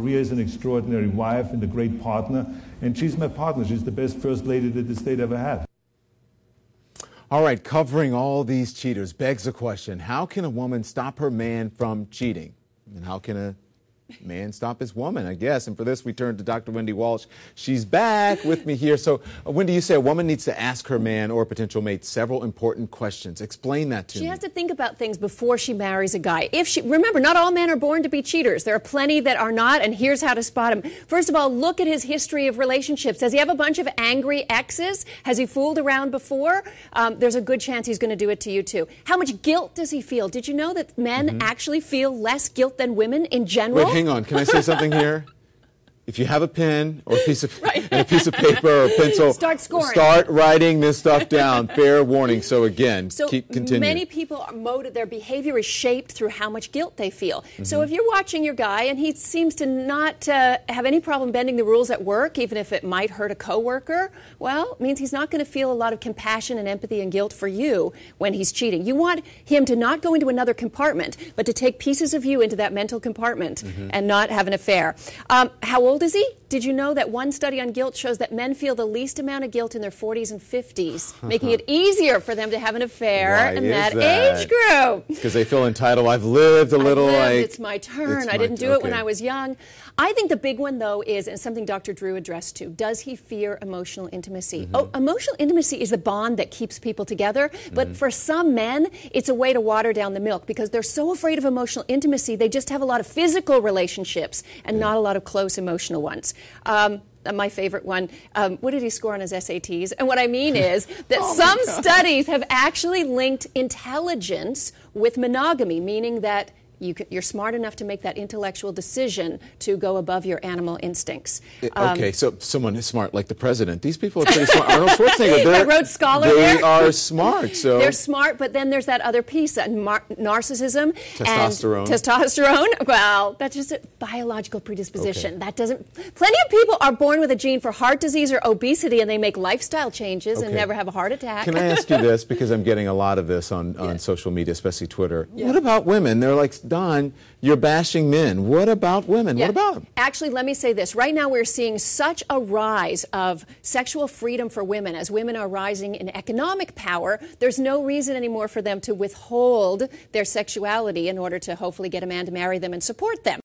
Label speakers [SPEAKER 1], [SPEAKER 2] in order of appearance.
[SPEAKER 1] Maria is an extraordinary wife and a great partner, and she's my partner. She's the best first lady that the state ever had.
[SPEAKER 2] All right, covering all these cheaters begs the question, how can a woman stop her man from cheating? And how can a man stop his woman, I guess? And for this, we turn to Dr. Wendy Walsh. She's back with me here. So, Wendy, you say a woman needs to ask her man or potential mate several important questions. Explain that to me.
[SPEAKER 3] She has to think about things before she marries a guy. Remember, not all men are born to be cheaters. There are plenty that are not, and here's how to spot him. First of all, look at his history of relationships. Does he have a bunch of angry exes? Has he fooled around before? There's a good chance he's going to do it to you, too. How much guilt does he feel? Did you know that men actually feel less guilt than women in general?
[SPEAKER 2] Wait, hang on. Can I say something here? If you have a pen or a piece of paper or a pencil,
[SPEAKER 3] start scoring.
[SPEAKER 2] Start writing this stuff down. Fair warning. So again, continue.
[SPEAKER 3] Many people their behavior is shaped through how much guilt they feel. So if you're watching your guy and he seems to not have any problem bending the rules at work, even if it might hurt a coworker, well, it means he's not going to feel a lot of compassion and empathy and guilt for you when he's cheating. You want him to not go into another compartment, but to take pieces of you into that mental compartment and not have an affair. How old is he? Did you know that one study on guilt shows that men feel the least amount of guilt in their 40s and 50s, making it easier for them to have an affair in that age group?
[SPEAKER 2] Because they feel entitled. I've lived a little.
[SPEAKER 3] It's my turn. I didn't do it when I was young. I think the big one, though, is, and something Dr. Drew addressed too, does he fear emotional intimacy? Oh, emotional intimacy is the bond that keeps people together, but for some men, it's a way to water down the milk because they're so afraid of emotional intimacy, they just have a lot of physical relationships and not a lot of close emotional ones. My favorite one, what did he score on his SATs? And what I mean is that some studies have actually linked intelligence with monogamy, meaning that you're smart enough to make that intellectual decision to go above your animal instincts.
[SPEAKER 2] Okay, so someone is smart, like the president. These people are pretty smart. Arnold Schwarzenegger,
[SPEAKER 3] I wrote scholar
[SPEAKER 2] they are smart. So
[SPEAKER 3] they're smart, but then there's that other piece, narcissism,
[SPEAKER 2] testosterone.
[SPEAKER 3] And testosterone. Well, that's just a biological predisposition. That doesn't. Plenty of people are born with a gene for heart disease or obesity, and they make lifestyle changes and never have a heart attack.
[SPEAKER 2] Can I ask you this, because I'm getting a lot of this on social media, especially Twitter. What about women? They're like, Don, you're bashing men. What about women? What about them?
[SPEAKER 3] Actually, let me say this. Right now, we're seeing such a rise of sexual freedom for women. As women are rising in economic power, there's no reason anymore for them to withhold their sexuality in order to hopefully get a man to marry them and support them.